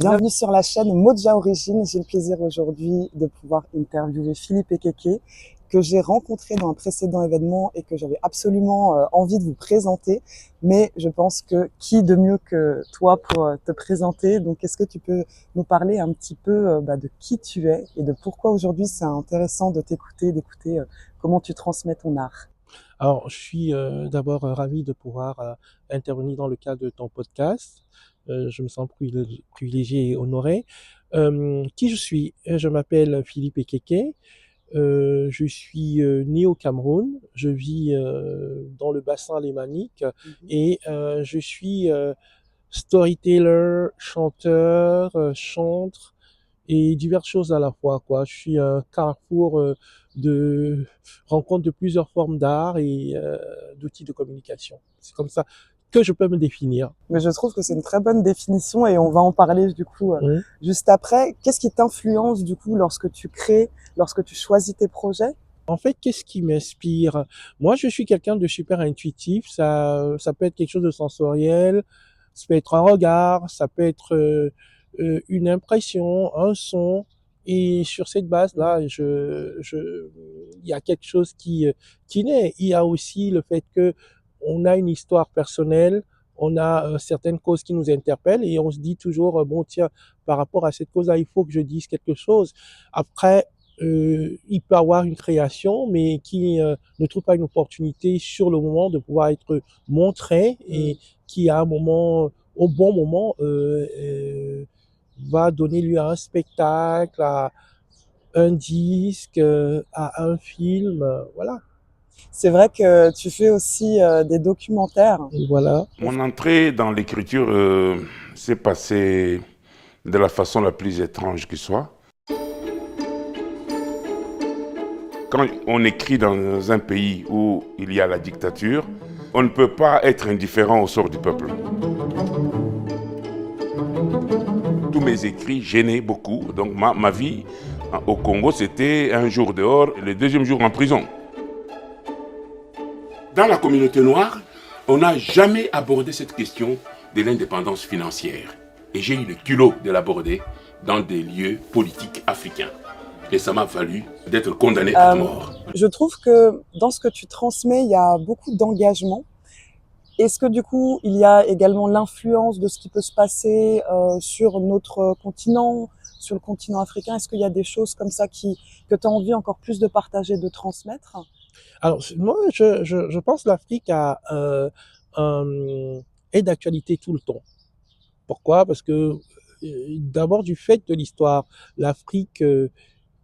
Bienvenue sur la chaîne Modja Origine. J'ai le plaisir aujourd'hui de pouvoir interviewer Philippe Ekeke, que j'ai rencontré dans un précédent événement et que j'avais absolument envie de vous présenter. Mais je pense que qui de mieux que toi pour te présenter? Donc, est-ce que tu peux nous parler un petit peu de qui tu es et de pourquoi aujourd'hui c'est intéressant de t'écouter, d'écouter comment tu transmets ton art? Alors, je suis d'abord ravi de pouvoir intervenir dans le cadre de ton podcast. Je me sens privilégié et honoré. Qui je suis? Je m'appelle Philippe Ekeke. Je suis né au Cameroun. Je vis dans le bassin lémanique et je suis storyteller, chanteur, chantre et diverses choses à la fois, quoi. Je suis un carrefour de rencontre de plusieurs formes d'art et d'outils de communication. C'est comme ça que je peux me définir. Mais je trouve que c'est une très bonne définition et on va en parler du coup Mmh. juste après. Qu'est-ce qui t'influence du coup lorsque tu crées, lorsque tu choisis tes projets? En fait, qu'est-ce qui m'inspire? Moi, je suis quelqu'un de super intuitif. Ça peut être quelque chose de sensoriel, ça peut être un regard, ça peut être une impression, un son. Et sur cette base-là, il y a quelque chose qui naît. Il y a aussi le fait que on a une histoire personnelle, on a certaines causes qui nous interpellent et on se dit toujours, bon, tiens, par rapport à cette cause-là, il faut que je dise quelque chose. Après, il peut avoir une création, mais qui ne trouve pas une opportunité sur le moment de pouvoir être montré et qui à un moment, au bon moment, va donner lieu à un spectacle, à un disque, à un film, voilà. C'est vrai que tu fais aussi des documentaires. Voilà. Mon entrée dans l'écriture s'est passée de la façon la plus étrange qui soit. Quand on écrit dans un pays où il y a la dictature, on ne peut pas être indifférent au sort du peuple. Tous mes écrits gênaient beaucoup. Donc ma vie au Congo, c'était un jour dehors et le deuxième jour en prison. Dans la communauté noire, on n'a jamais abordé cette question de l'indépendance financière. Et j'ai eu le culot de l'aborder dans des lieux politiques africains. Et ça m'a valu d'être condamné à mort. Je trouve que dans ce que tu transmets, il y a beaucoup d'engagement. Est-ce que du coup, il y a également l'influence de ce qui peut se passer sur notre continent, sur le continent africain? Est-ce qu'il y a des choses comme ça que tu as envie encore plus de partager, de transmettre? Alors, moi, je pense que l'Afrique est d'actualité tout le temps. Pourquoi? Parce que d'abord du fait de l'histoire, l'Afrique,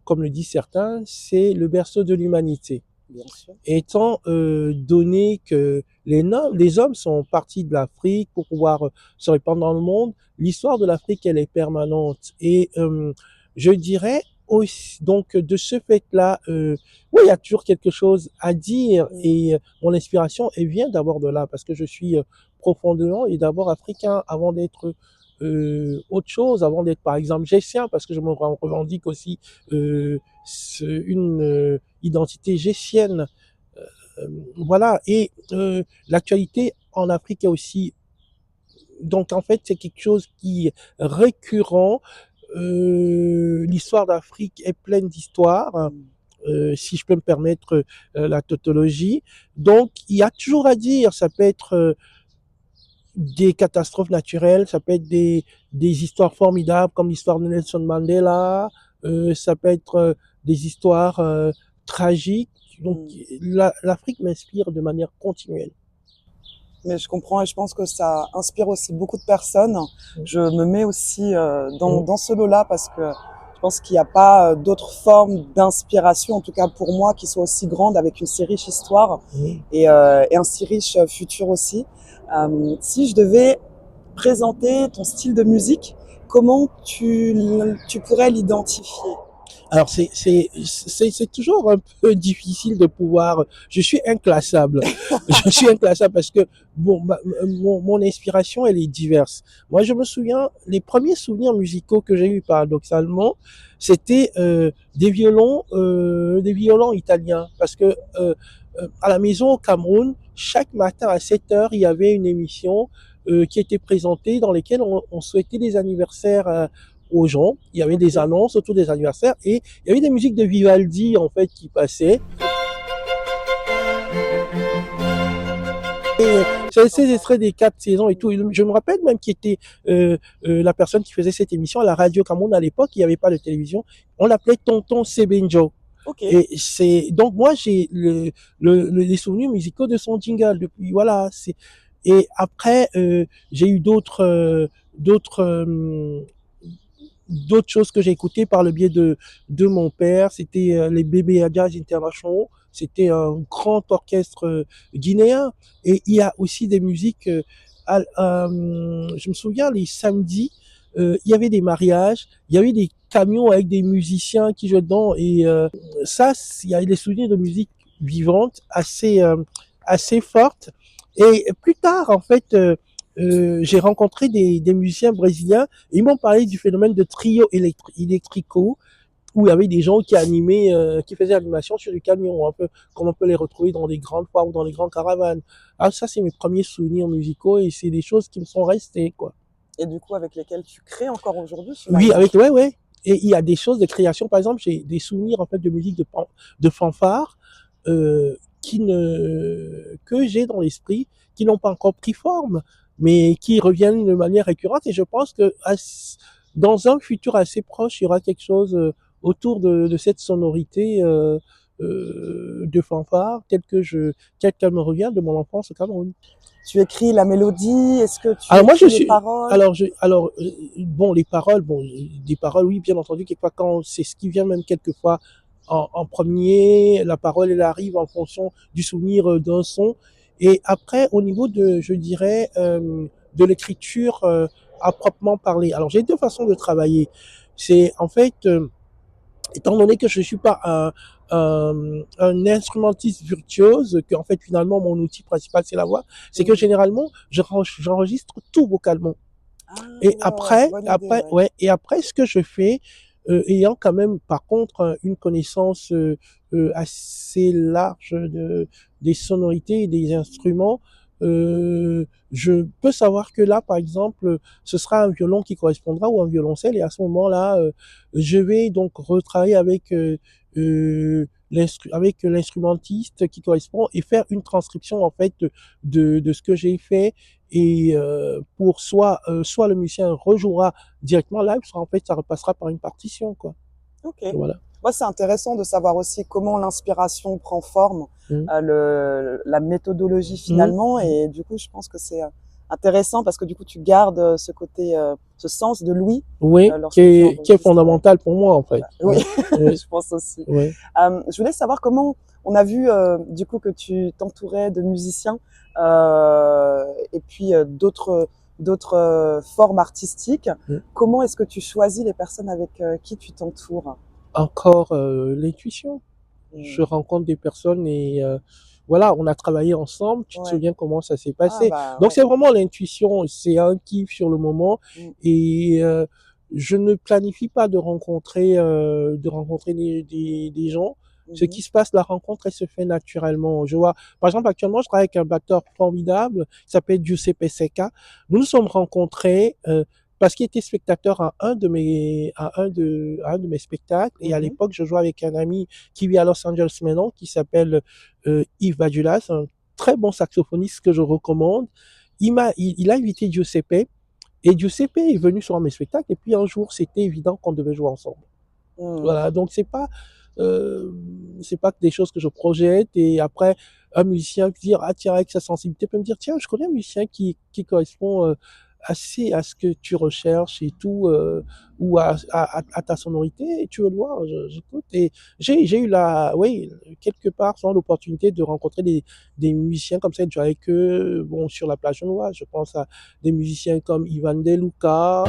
comme le disent certains, c'est le berceau de l'humanité. Bien sûr. Étant donné que les hommes sont partis de l'Afrique pour pouvoir se répandre dans le monde, l'histoire de l'Afrique, elle est permanente. Et je dirais aussi, donc de ce fait-là, oui, il y a toujours quelque chose à dire et mon inspiration, elle vient d'abord de là parce que je suis profondément et d'abord africain avant d'être autre chose, avant d'être par exemple gessien, parce que je me revendique aussi une identité gessienne. Voilà, et l'actualité en Afrique est aussi, donc en fait c'est quelque chose qui est récurrent. L'histoire d'Afrique est pleine d'histoires. Si je peux me permettre la tautologie. Donc, il y a toujours à dire. Ça peut être des catastrophes naturelles, ça peut être des histoires formidables comme l'histoire de Nelson Mandela, ça peut être des histoires tragiques. Donc l'Afrique m'inspire de manière continuelle. Mais je comprends et je pense que ça inspire aussi beaucoup de personnes. Je me mets aussi dans ce lot-là parce que je pense qu'il n'y a pas d'autre forme d'inspiration, en tout cas pour moi, qui soit aussi grande avec une si riche histoire et un si riche futur aussi. Si je devais présenter ton style de musique, comment tu pourrais l'identifier? Alors c'est toujours un peu difficile de pouvoir. Je suis inclassable. Je suis inclassable parce que bon mon inspiration elle est diverse. Moi je me souviens les premiers souvenirs musicaux que j'ai eu paradoxalement c'était des violons italiens parce que à la maison au Cameroun chaque matin à 7 heures il y avait une émission qui étaient présentés dans lesquels on souhaitait des anniversaires aux gens. Il y avait des annonces autour des anniversaires et il y avait des musiques de Vivaldi en fait qui passaient. Et c'est ces extraits des 4 saisons et tout. Je me rappelle même qui était la personne qui faisait cette émission à la radio Cameroun à l'époque. Il n'y avait pas de télévision. On l'appelait Tonton Sebenjo. Ok. Et c'est donc moi j'ai les souvenirs musicaux de son jingle depuis voilà c'est et après j'ai eu d'autres choses que j'ai écoutées par le biais de mon père. C'était les Bébés Jazz International. C'était un grand orchestre guinéen. Et il y a aussi des musiques. Je me souviens les samedis, il y avait des mariages, il y avait des camions avec des musiciens qui jouaient dedans. Et ça, il y a des souvenirs de musique vivante assez fortes. Et plus tard, en fait, j'ai rencontré des musiciens brésiliens et ils m'ont parlé du phénomène de trio électrico où il y avait des gens qui animaient, qui faisaient l'animation sur du camion, un peu comme on peut les retrouver dans des grandes foires ou dans les grandes caravanes. Ah, ça, c'est mes premiers souvenirs musicaux et c'est des choses qui me sont restées, quoi. Et du coup, avec lesquels tu crées encore aujourd'hui, Oui, ouais. Et il y a des choses de création. Par exemple, j'ai des souvenirs, en fait, de musique de fanfare, que j'ai dans l'esprit, qui n'ont pas encore pris forme, mais qui reviennent de manière récurrente. Et je pense que dans un futur assez proche, il y aura quelque chose autour de cette sonorité de fanfare telle qu'elle me revient de mon enfance au Cameroun. Tu écris la mélodie, est-ce que tu Alors moi écris les paroles? Bon les paroles, des paroles oui bien entendu quelquefois quand c'est ce qui vient même quelquefois en premier, la parole elle arrive en fonction du souvenir d'un son et après au niveau de je dirais de l'écriture à proprement parler. Alors j'ai deux façons de travailler. C'est en fait étant donné que je suis pas un instrumentiste virtuose, que en fait finalement mon outil principal c'est la voix, c'est que généralement j'enregistre tout vocalement. Et après, et après ce que je fais, ayant quand même par contre une connaissance assez large des sonorités et des instruments, je peux savoir que là, par exemple, ce sera un violon qui correspondra ou un violoncelle, et à ce moment-là, je vais donc retravailler avec avec l'instrumentiste qui correspond et faire une transcription en fait de ce que j'ai fait et pour soit le musicien rejouera directement live, soit en fait ça repassera par une partition quoi. Ok. Voilà. Moi, c'est intéressant de savoir aussi comment l'inspiration prend forme, la méthodologie finalement, et du coup, je pense que c'est intéressant parce que du coup, tu gardes ce côté, ce sens de l'ouïe. Oui, qui est fondamental pour moi en fait. Oui, je pense aussi. Oui. Je voulais savoir comment on a vu du coup que tu t'entourais de musiciens et puis d'autres formes artistiques. Comment est-ce que tu choisis les personnes avec qui tu t'entoures? Encore l'intuition. Je rencontre des personnes et voilà, on a travaillé ensemble. Tu te souviens comment ça s'est passé. Donc c'est vraiment l'intuition, c'est un kiff sur le moment et je ne planifie pas de rencontrer des gens. Ce qui se passe, la rencontre, elle se fait naturellement. Je vois, par exemple, actuellement, je travaille avec un batteur formidable qui s'appelle Giuseppe Secca. Nous nous sommes rencontrés parce qu'il était spectateur à un de mes spectacles. Et à l'époque, je jouais avec un ami qui vit à Los Angeles maintenant, qui s'appelle Yves Badulas, un très bon saxophoniste que je recommande. Il a invité Giuseppe. Et Giuseppe est venu sur mes spectacles. Et puis un jour, c'était évident qu'on devait jouer ensemble. Voilà. Donc c'est pas des choses que je projette. Et après, un musicien qui dit, ah, tiens, avec sa sensibilité, peut me dire, tiens, je connais un musicien qui correspond assez à ce que tu recherches et tout, ou à ta sonorité, et tu veux le voir, j'écoute. Et j'ai eu quelque part, souvent l'opportunité de rencontrer des musiciens comme ça, de jouer avec eux, bon, sur la plage genevoise. Je pense à des musiciens comme Ivan De Luca.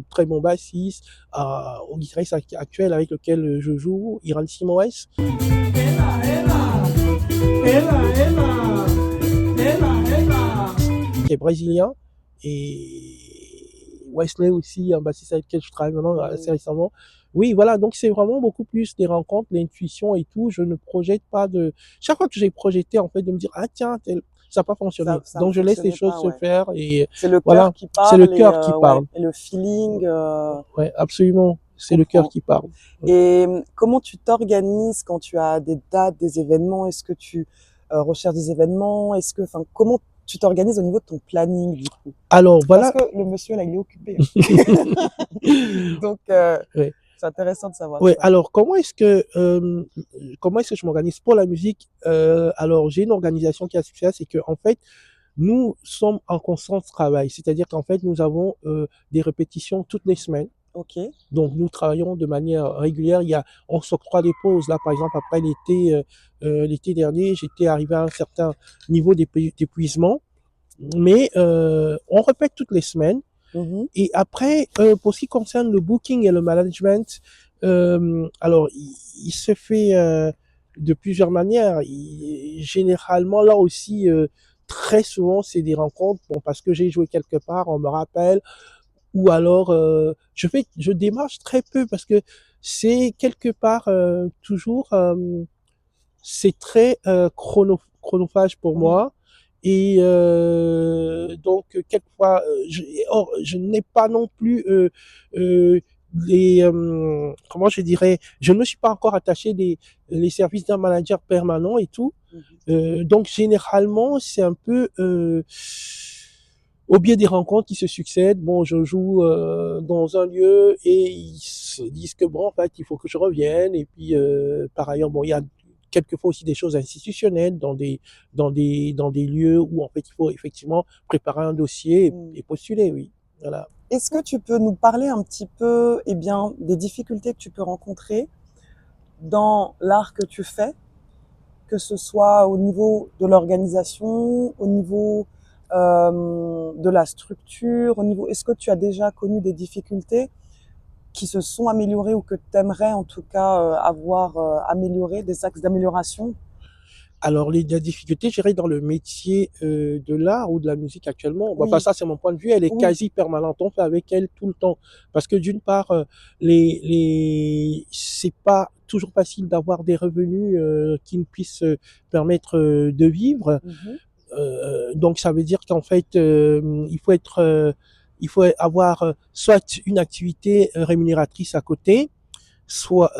Très bon bassiste, au guitariste actuel avec lequel je joue, Iran Simoes. Qui est brésilien, et Wesley aussi, un bassiste avec lequel je travaille maintenant assez récemment. Oui, voilà, donc c'est vraiment beaucoup plus des rencontres, l'intuition et tout. Je ne projette pas de... Chaque fois que j'ai projeté, en fait, de me dire, ah tiens, ça n'a pas fonctionné. Ça ne Donc je laisse les fonctionnait choses pas, se ouais. faire et C'est le cœur voilà, qui c'est le parle et cœur qui ouais, parle. et le feeling, Ouais, absolument, je c'est le cœur comprends. qui parle. Et comment tu t'organises quand tu as des dates, des événements? Est-ce que tu recherches des événements? Enfin, comment tu t'organises au niveau de ton planning du coup? Alors Parce voilà. que le monsieur là, il est occupé, hein. Donc, Ouais. c'est intéressant de savoir Ouais, ça. alors comment est-ce que je m'organise pour la musique? Alors j'ai une organisation qui a succès, c'est que en fait, nous sommes en constant travail, c'est-à-dire qu'en fait, nous avons des répétitions toutes les semaines. Ok. Donc nous travaillons de manière régulière. On s'octroie des pauses. Là, par exemple, après l'été dernier, j'étais arrivé à un certain niveau d'épuisement, mais on répète toutes les semaines. Mhm. Et après, pour ce qui concerne le booking et le management, alors il se fait de plusieurs manières. Généralement, là aussi, très souvent, c'est des rencontres. Bon, parce que j'ai joué quelque part, on me rappelle, ou alors je démarche très peu parce que c'est quelque part toujours c'est très chronophage pour Oui. moi. Et donc, quelquefois, je n'ai pas non plus comment je dirais, je ne me suis pas encore attaché les services d'un manager permanent et tout. Mhm. Donc, généralement, c'est un peu au biais des rencontres qui se succèdent. Bon, je joue dans un lieu et ils se disent que bon, en fait, il faut que je revienne. Et puis, par ailleurs, bon, il y a quelquefois aussi des choses institutionnelles dans des lieux où en fait il faut effectivement préparer un dossier Mm. et postuler, oui. Voilà. Est-ce que tu peux nous parler un petit peu, eh bien, des difficultés que tu peux rencontrer dans l'art que tu fais, que ce soit au niveau de l'organisation, au niveau de la structure, au niveau, est-ce que tu as déjà connu des difficultés qui se sont améliorées ou que tu aimerais en tout cas avoir amélioré, des axes d'amélioration? Alors, la difficulté, je dirais, dans le métier de l'art ou de la musique actuellement, bah, enfin, Oui, ça, c'est mon point de vue, elle est oui. quasi permanente. On fait avec elle tout le temps. Parce que d'une part, c'est pas toujours facile d'avoir des revenus qui nous puissent permettre de vivre. Mhm. Donc, ça veut dire qu'en fait, il faut avoir soit une activité rémunératrice à côté, soit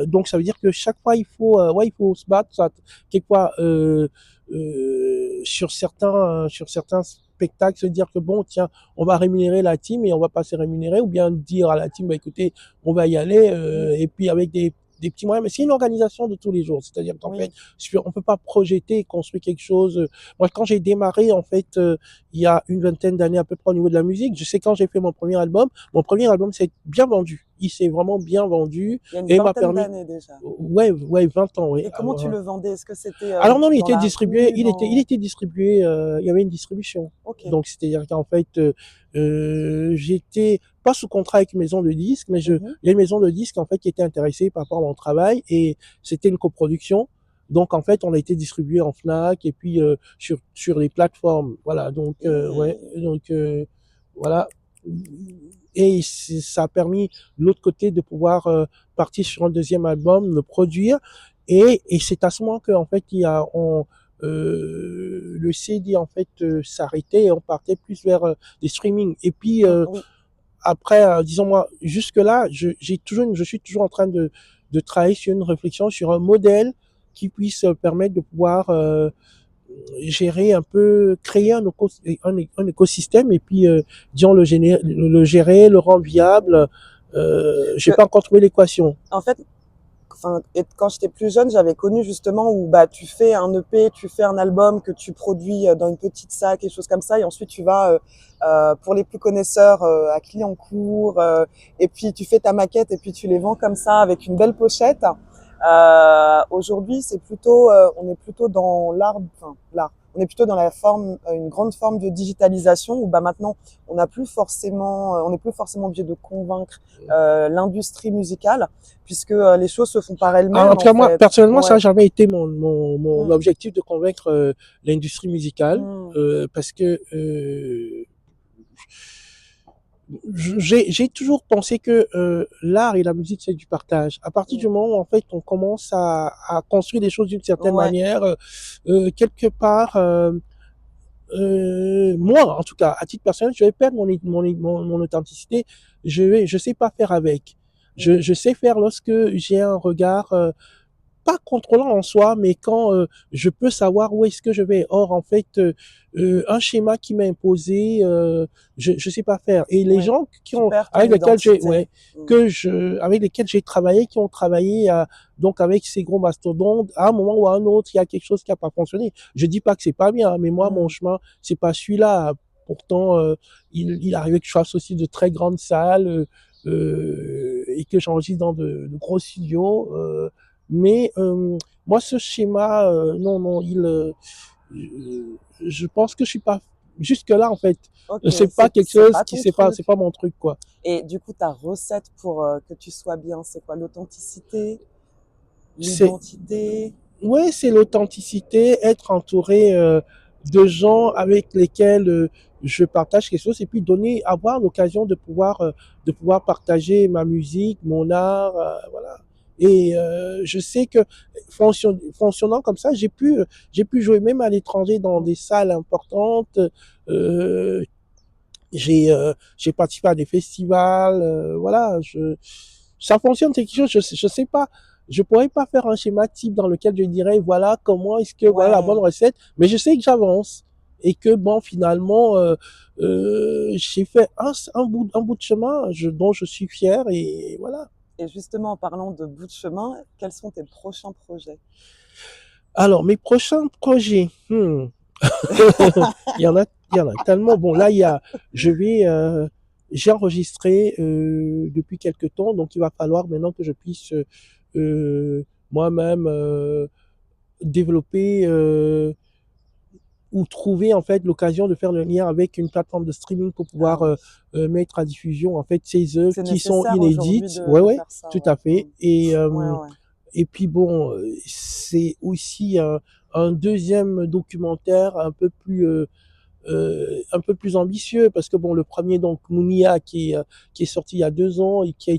donc ça veut dire que chaque fois il faut se battre soit quelquefois sur certains spectacles se dire que bon tiens on va rémunérer la team et on va pas se rémunérer ou bien dire à la team bah écoutez on va y aller Mm. et puis avec des petits moyens mais c'est une organisation de tous les jours c'est-à-dire qu'en fait Oui. on peut pas projeter et construire quelque chose moi quand j'ai démarré en fait il y a une vingtaine d'années à peu près au niveau de la musique je sais quand j'ai fait mon premier album s'est bien vendu. Il s'est vraiment bien vendu Il y a une et m'a vingtaine permis, d'années déjà. ouais, 20 ans, oui. Et comment tu le vendais? Est-ce que c'était Alors non, dans la rue, il dans... était distribué, il y avait une distribution. Ok. Donc, c'est-à-dire qu'en fait, j'étais pas sous contrat avec une maison de disques, mais Mhm. il y a une maison de disques, en fait, qui était intéressée par rapport à mon travail et c'était une coproduction. Donc, en fait, on a été distribué en Fnac et puis, sur les plateformes. Voilà. Donc, ouais. Et... Donc, voilà. Et ça a permis de l'autre côté de pouvoir partir sur un deuxième album, le produire. Et c'est à ce moment que en fait le CD en fait s'arrêtait et on partait plus vers des streamings. Et puis Oui. après, disons moi, jusque là, je suis toujours en train de travailler sur une réflexion sur un modèle qui puisse permettre de pouvoir gérer un peu, créer un écosystème et puis, disons, le gérer, le rendre viable. J'ai Que, pas encore trouvé l'équation. en fait, enfin, quand j'étais plus jeune, j'avais connu justement où bah tu fais un EP, tu fais un album que tu produis dans une petite salle, quelque chose comme ça, et ensuite tu vas pour les plus connaisseurs à Clignancourt, et puis tu fais ta maquette et puis tu les vends comme ça avec une belle pochette. Aujourd'hui, c'est plutôt, on est plutôt dans l'art, enfin l'art. On est plutôt dans la forme, une grande forme de digitalisation où bah maintenant on n'a plus forcément, on n'est plus forcément obligé de convaincre l'industrie musicale puisque les choses se font par En elles-mêmes tout en cas, moi, fait. personnellement, ça Ouais. n'a jamais été mon Mm. objectif de convaincre l'industrie musicale Mm. parce que J'ai toujours pensé que l'art et la musique, c'est du partage. À partir du Mm. moment où, en fait, on commence à construire des choses d'une certaine Ouais, manière, quelque part, moi, en tout cas, à titre personnel, je vais perdre mon authenticité. Je sais pas faire avec. mm. Je sais faire lorsque j'ai un regard pas contrôlant en soi, mais quand je peux savoir où est-ce que je vais. Or, en fait, un schéma qui m'est imposé, je sais pas faire. Et les Ouais. gens qui Tu ont, perds ton avec lesquels j'ai, identité. ouais, Mm. avec lesquels j'ai travaillé, qui ont travaillé, donc avec ces gros mastodontes, à un moment ou à un autre, il y a quelque chose qui a pas fonctionné. Je dis pas que c'est pas bien, mais moi, mon Mm. chemin, c'est pas celui-là. Pourtant, il arrivait que je fasse aussi de très grandes salles, et que j'enregistre dans de gros studios. Mais moi, ce schéma, non, non, je pense que je suis pas jusque là en fait. Ok, C'est pas quelque c'est chose pas qui ton truc. c'est pas mon truc quoi. Et du coup, ta recette pour que tu sois bien, c'est quoi? L'authenticité, C'est l'identité? ouais, c'est l'authenticité, être entouré de gens avec lesquels je partage quelque chose et puis donner, avoir l'occasion de pouvoir partager ma musique, mon art, voilà. Et je sais que fonctionnant comme ça, j'ai pu jouer même à l'étranger dans Mm. des salles importantes. Euh, j'ai participé à des festivals, voilà, ça fonctionne, c'est quelque chose, je sais pas, je pourrais pas faire un schéma type dans lequel je dirais, voilà, comment est-ce que, voilà la bonne Ouais. recette, mais je sais que j'avance et que bon, finalement, j'ai fait un bout de chemin dont je suis fier et voilà. Et justement, en parlant de bout de chemin, quels sont tes prochains projets? Alors, mes prochains projets, il y en a tellement. Bon, là, je vais, j'ai enregistré depuis quelque temps, donc il va falloir maintenant que je puisse moi-même développer ou trouver en fait l'occasion de faire le lien avec une plateforme de streaming pour Ah pouvoir oui, mettre à diffusion en fait ces œuvres c'est qui sont nécessaire aujourd'hui inédites. Ouais, de ouais, faire ça, tout ouais. à fait. Mm. Ouais, ouais. Et puis bon, c'est aussi un deuxième documentaire un peu plus ambitieux parce que bon, le premier donc Mounia qui est sorti il y a 2 ans et qui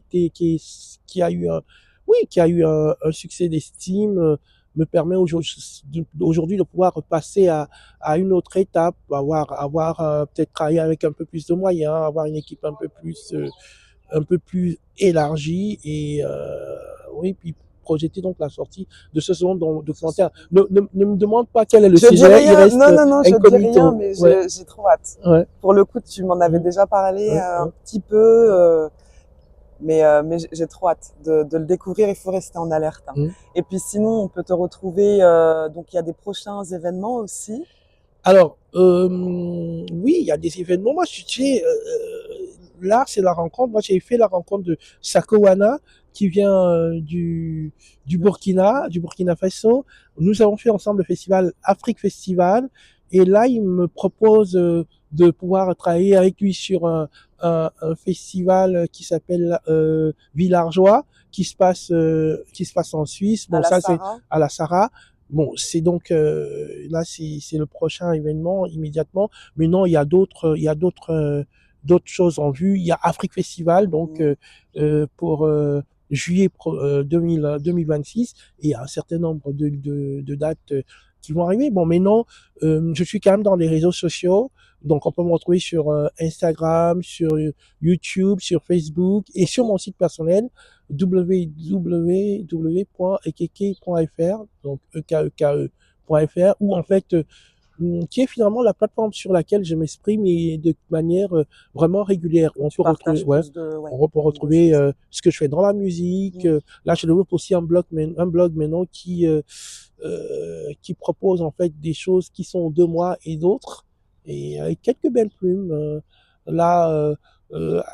a eu un, oui, qui a eu un succès d'estime, me permet aujourd'hui de pouvoir passer à une autre étape, avoir peut-être travaillé avec un peu plus de moyens, avoir une équipe un peu plus élargie et oui, puis projeter donc la sortie de ce second C'est documentaire. super. Ne me demande pas quel est le Je dis sujet, il rien, reste non, non, non, je dis rien, incognito. mais Ouais, j'ai trop hâte. ouais, Pour le coup, tu m'en avais ouais, déjà parlé un ouais. petit peu, mais j'ai trop hâte de le découvrir. Il faut rester en alerte, hein. Mm. Et puis sinon, on peut te retrouver. Donc il y a des prochains événements aussi. Alors, oui, il y a des événements. Moi, là, c'est la rencontre. Moi, j'ai fait la rencontre de Sakowana, qui vient du Burkina Faso. Nous avons fait ensemble le festival Afrique Festival. Et là, il me propose de pouvoir travailler avec lui sur un festival qui s'appelle Villarjoie, qui se passe en Suisse. À Bon, la ça, c'est Sarah. à la Sarah. Bon, c'est donc là, c'est le prochain événement immédiatement. Mais non, d'autres choses en vue. Il y a Afrique Festival, donc Mm. pour juillet 2026, et il y a un certain nombre de dates qui vont arriver. Bon, mais non, je suis quand même dans les réseaux sociaux, donc on peut me retrouver sur Instagram, sur YouTube, sur Facebook et sur Ok. mon site personnel www.ekeke.fr, donc ekeke.fr, où en fait qui est finalement la plateforme sur laquelle je m'exprime et de manière vraiment régulière. Où On tu peut retrouver, partages ouais, plus de, ouais, on peut de retrouver choses. ce que je fais dans la musique. Mm. Là, je développe aussi un blog maintenant qui propose en fait des choses qui sont de moi et d'autres, et avec quelques belles plumes. Là,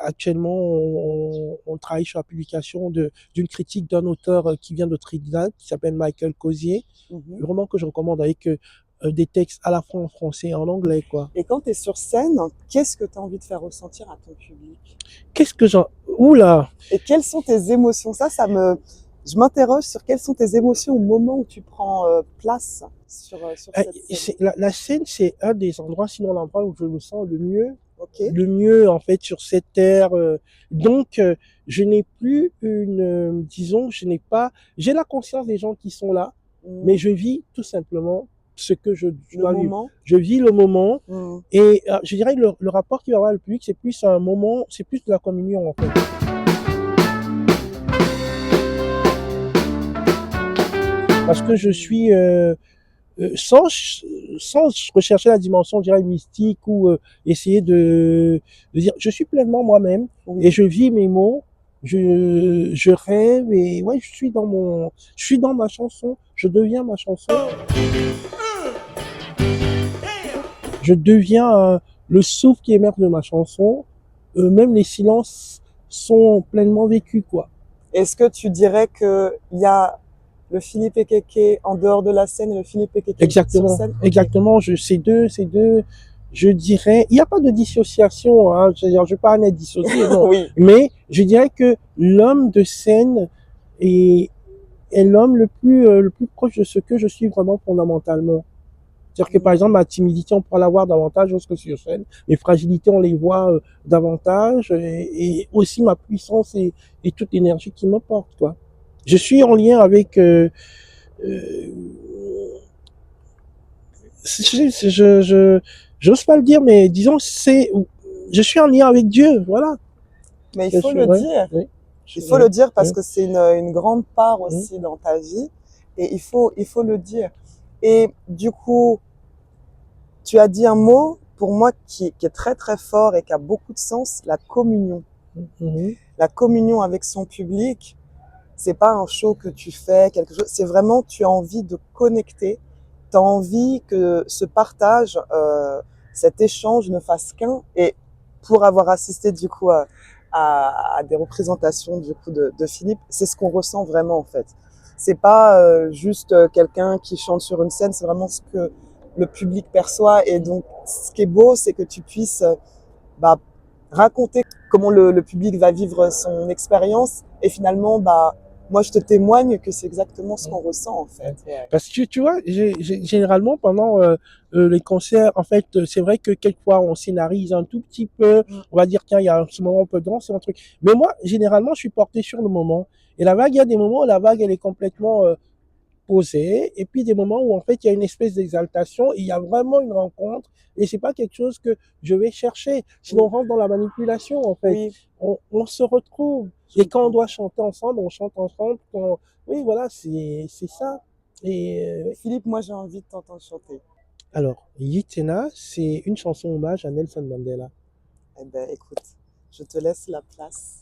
actuellement, on travaille sur la publication d'une critique d'un auteur qui vient de Trinidad, qui s'appelle Michael Cozier, Mhm. vraiment que je recommande, avec des textes à la fois en français et en anglais, quoi. Et quand tu es sur scène, qu'est-ce que tu as envie de faire ressentir à ton public? Qu'est-ce que j'en... Oula! Et quelles sont tes émotions? Je m'interroge sur quelles sont tes émotions au moment où tu prends place sur cette scène. La scène, c'est un des endroits, sinon l'endroit où je me sens le mieux. Ok. le mieux en fait sur cette terre. Donc, je n'ai plus disons, j'ai la conscience des gens qui sont là, mais je vis tout simplement ce que je Le dois vivre. moment. Je vis le moment Mm. et je dirais que le rapport qu'il va y avoir avec le public, c'est plus un moment, c'est plus de la communion en fait. Parce que je suis sans rechercher la dimension, je dirais, mystique ou essayer de dire, je suis pleinement moi-même Oui. et je vis mes mots, je rêve et ouais, je suis dans ma chanson, je deviens ma chanson. Je deviens le souffle qui émerge de ma chanson, même les silences sont pleinement vécus, quoi. Est-ce que tu dirais que il y a le Philippe Ekeke en dehors de la scène et le Philippe Ekeke sur Exactement, scène? exactement. Ces deux, je dirais, il n'y a pas de dissociation, hein. Je veux dire, je veux pas en être dissocié, non. Oui. Mais je dirais que l'homme de scène est l'homme le plus proche de ce que je suis vraiment fondamentalement. C'est-à-dire que par exemple, ma timidité, on pourra la voir davantage lorsque sur scène. Mes fragilités, on les voit davantage. Et aussi ma puissance et toute l'énergie qui me porte, quoi. Je suis en lien avec j'ose pas le dire, mais disons, je suis en lien avec Dieu, voilà. Mais il faut le Ouais, dire. oui. Il faut le dire parce Oui. que c'est une grande part aussi dans ta vie et il faut le dire. Et du coup, tu as dit un mot pour moi qui est très très fort et qui a beaucoup de sens, la communion. Mhm. La communion avec son public, c'est pas un show que tu fais, quelque chose, c'est vraiment tu as envie de connecter, tu as envie que ce partage, cet échange ne fasse qu'un. Et pour avoir assisté du coup à des représentations du coup de Philippe, c'est ce qu'on ressent vraiment en fait. C'est pas juste quelqu'un qui chante sur une scène, c'est vraiment ce que le public perçoit. Et donc, ce qui est beau, c'est que tu puisses bah, raconter comment le public va vivre son expérience. Et finalement, bah, moi, je te témoigne que c'est exactement ce qu'on ressent, en fait. Ouais. Parce que tu vois, généralement pendant les concerts, en fait, c'est vrai que quelquefois on scénarise un tout petit peu, on va dire tiens, il y a ce moment on peut danser un truc. Mais moi, généralement, je suis porté sur le moment. Et la vague, il y a des moments où la vague elle est complètement posée, et puis des moments où en fait il y a une espèce d'exaltation, et il y a vraiment une rencontre, et c'est pas quelque chose que je vais chercher. Sinon on rentre dans la manipulation en fait. Oui. On se retrouve. Et quand on doit chanter ensemble, on chante ensemble. Oui, voilà, c'est ça. Et Philippe, moi j'ai envie de t'entendre chanter. alors, Yitena, c'est une chanson hommage à Nelson Mandela. Eh ben, écoute, je te laisse la place.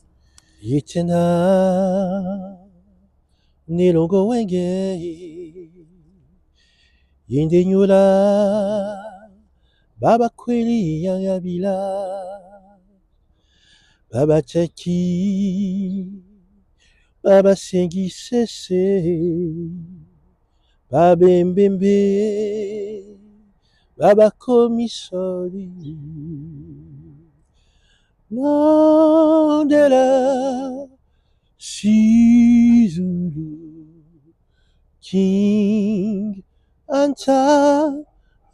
Yitena, nilongo wenge, yindenyula, baba kweli yangabila, baba chaki, baba sengi sese, baba mbembe, baba komisori. Mandela, Sizulu, King, Anta,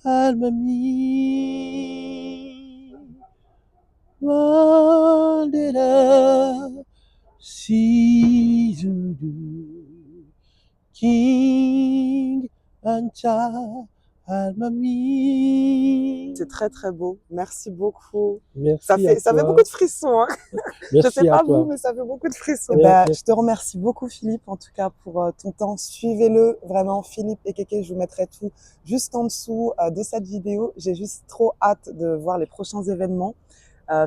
Almami. Mandela, Sizulu, King, Anta, Almami. C'est très très beau. Merci beaucoup. Merci Ça fait beaucoup de frissons. Hein. Je sais pas vous, mais ça fait beaucoup de frissons. Je te remercie beaucoup Philippe, en tout cas pour ton temps. Suivez-le vraiment, Philippe Ekeke. Je vous mettrai tout juste en dessous de cette vidéo. J'ai juste trop hâte de voir les prochains événements.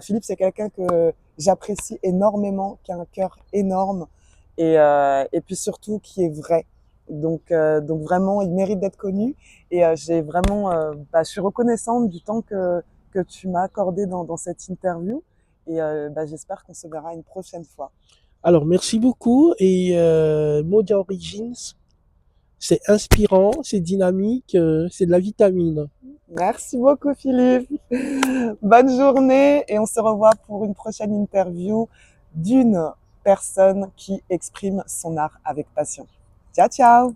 Philippe, c'est quelqu'un que j'apprécie énormément, qui a un cœur énorme et puis surtout qui est vrai. Donc vraiment, il mérite d'être connu. Et j'ai vraiment, je suis reconnaissante du temps que tu m'as accordé dans cette interview. Et j'espère qu'on se verra une prochaine fois. Alors, merci beaucoup. Et Moja Origins, c'est inspirant, c'est dynamique, c'est de la vitamine. Merci beaucoup, Philippe. Bonne journée et on se revoit pour une prochaine interview d'une personne qui exprime son art avec passion. Ciao, ciao!